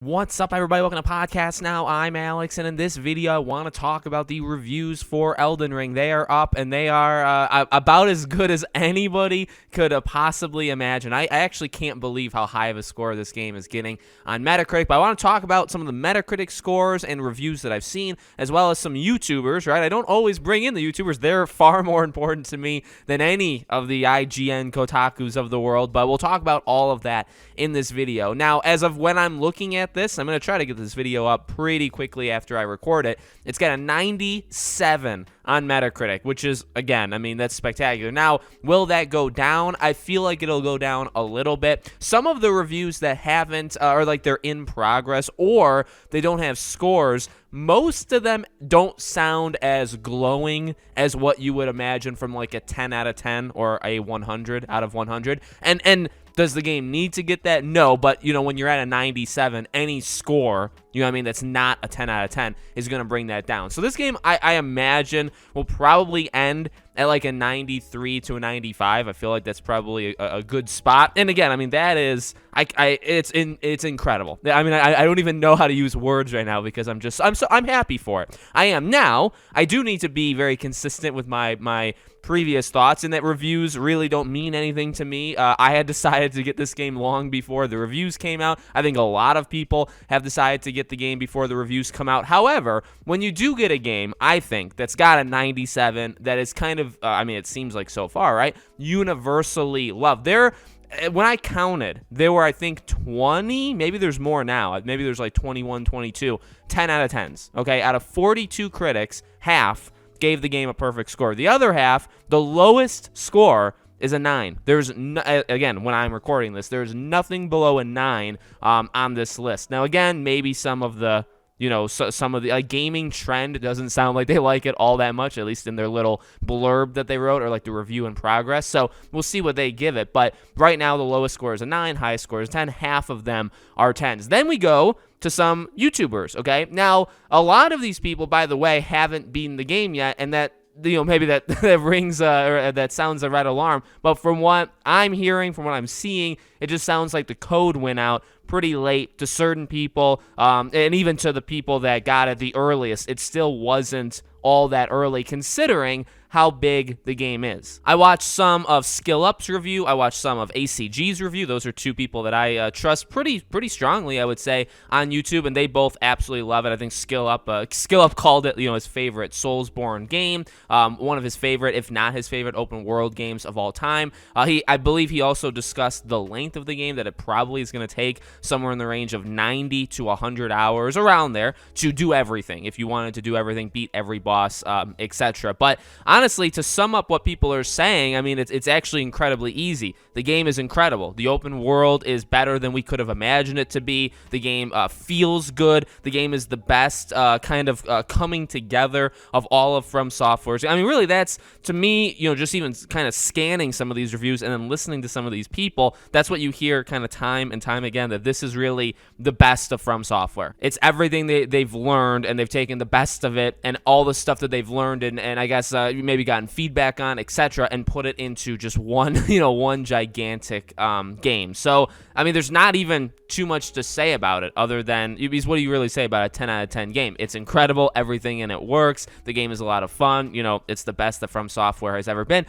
What's up, everybody? Welcome to Podcast Now. I'm Alex, and in this video, I want to talk about the reviews for Elden Ring. They are up, and they are about as good as anybody could possibly imagine. I actually can't believe how high of a score this game is getting on Metacritic, but I want to talk about some of the Metacritic scores and reviews that I've seen, as well as some YouTubers, right? I don't always bring in the YouTubers. They're far more important to me than any of the IGN Kotakus of the world, but we'll talk about all of that in this video. Now, as of when I'm looking at this, I'm going to try to get this video up pretty quickly after I record it. It's got a 97 on Metacritic, which is, again, I mean, that's spectacular. Now, will that go down? I feel like it'll go down a little bit. Some of the reviews that haven't, are like they're in progress or they don't have scores, most of them don't sound as glowing as what you would imagine from like a 10 out of 10 or a 100 out of 100. And does the game need to get that? No, but, you know, when you're at a 97, any score, you know what I mean, that's not a 10 out of 10 is going to bring that down. So this game, I imagine, will probably end at like a 93 to a 95. I feel like that's probably a good spot. And again, I mean, that is, it's incredible. I mean, I don't even know how to use words right now because I'm happy for it. I am. Now, I do need to be very consistent with my previous thoughts, and that reviews really don't mean anything to me. I had decided to get this game long before the reviews came out. I think a lot of people have decided to get the game before the reviews come out. However, when you do get a game, I think, that's got a 97, that is kind of, I mean, it seems like so far, right, universally loved. When I counted, there were, I think, 20, maybe there's more now. Maybe there's like 21, 22, 10 out of 10s, okay? Out of 42 critics, half gave the game a perfect score. The other half, the lowest score is a 9. There's, again, when I'm recording this, there's nothing below a 9 on this list. Now, again, maybe some of the, you know, some of the gaming trend, it doesn't sound like they like it all that much, at least in their little blurb that they wrote, or like the review in progress. So we'll see what they give it. But right now, the lowest score is a 9, highest score is 10. Half of them are 10s. Then we go to some YouTubers, okay? Now, a lot of these people, by the way, haven't beaten the game yet, and that, you know, maybe that rings or that sounds a red alarm, but from what I'm hearing, from what I'm seeing, it just sounds like the code went out pretty late to certain people, and even to the people that got it the earliest, it still wasn't all that early, considering how big the game is. I watched some of Skill Up's review. I watched some of ACG's review. Those are two people that I trust pretty strongly, I would say, on YouTube, and they both absolutely love it. I think Skill Up called it, you know, his favorite Soulsborne game, one of his favorite, if not his favorite, open world games of all time. I believe he also discussed the length of the game, that it probably is going to take somewhere in the range of 90 to 100 hours, around there, to do everything. If you wanted to do everything, beat every boss, etc. But honestly, to sum up what people are saying, I mean, it's actually incredibly easy. The game is incredible. The open world is better than we could have imagined it to be. The game feels good. The game is the best kind of coming together of all of From Software's. I mean, really, that's, to me, you know, just even kind of scanning some of these reviews and then listening to some of these people, that's what you hear kind of time and time again, that this is really the best of From Software. It's everything they've learned, and they've taken the best of it and all the stuff that they've learned and I guess maybe gotten feedback on, etc., and put it into just one, you know, one gigantic game. So, I mean, there's not even too much to say about it other than, because what do you really say about a 10 out of 10 game? It's incredible. Everything in it works. The game is a lot of fun. You know, it's the best that From Software has ever been.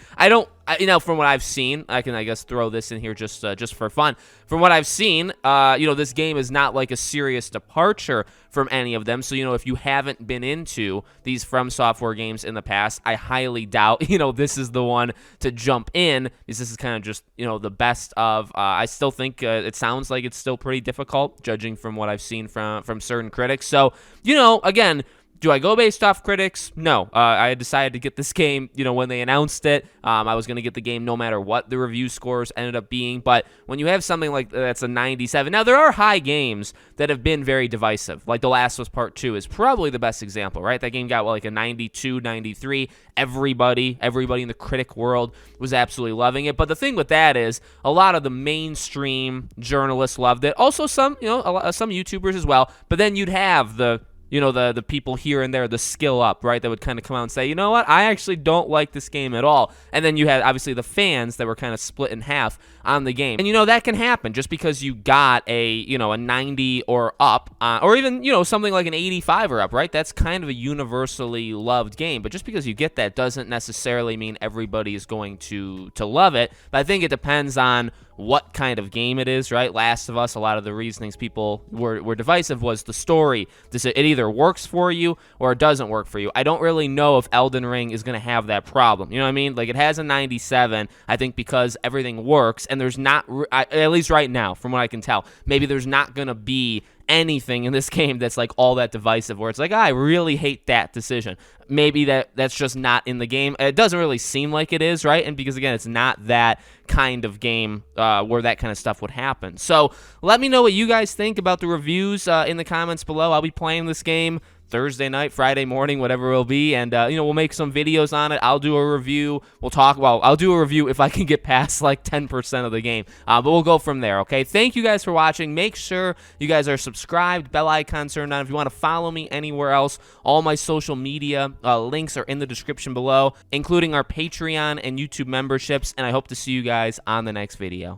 You know, from what I've seen, I can, I guess, throw this in here just for fun. From what I've seen, you know, this game is not like a serious departure from any of them. So, you know, if you haven't been into these From Software games in the past, I highly doubt, you know, this is the one to jump in, because this is kind of just, you know, the best of. I still think it sounds like it's still pretty difficult, judging from what I've seen from certain critics. So, you know, again, do I go based off critics? No. I decided to get this game, you know, when they announced it. I was going to get the game no matter what the review scores ended up being. But when you have something like that's a 97, now there are high games that have been very divisive. Like The Last of Us Part 2 is probably the best example, right? That game got, well, like a 92, 93. Everybody in the critic world was absolutely loving it. But the thing with that is a lot of the mainstream journalists loved it. Also some, you know, some YouTubers as well. But then you'd have the you know, the people here and there, the skill up, right, that would kind of come out and say, you know what, I actually don't like this game at all. And then you had obviously the fans that were kind of split in half on the game. And you know, that can happen just because you got a, you know, a 90 or up, or even, you know, something like an 85 or up, right? That's kind of a universally loved game. But just because you get that doesn't necessarily mean everybody is going to love it. But I think it depends on what kind of game it is, right? Last of Us, a lot of the reasonings people were divisive was the story. It either works for you or it doesn't work for you. I don't really know if Elden Ring is going to have that problem. You know what I mean? Like, it has a 97, I think, because everything works, and there's not, at least right now, from what I can tell, maybe there's not going to be anything in this game that's like all that divisive where it's like, I really hate that decision. Maybe that's just not in the game. It doesn't really seem like it is, right? And because, again, it's not that kind of game where that kind of stuff would happen. So let me know what you guys think about the reviews in the comments below. I'll be playing this game Thursday night, Friday morning, whatever it will be, and you know, we'll make some videos on it. I'll do a review. I'll do a review if I can get past like 10% of the game, but we'll go from there. Okay, thank you guys for watching. Make sure you guys are subscribed, bell icon turned on. If you want to follow me anywhere else, all my social media links are in the description below, including our Patreon and YouTube memberships, and I hope to see you guys on the next video.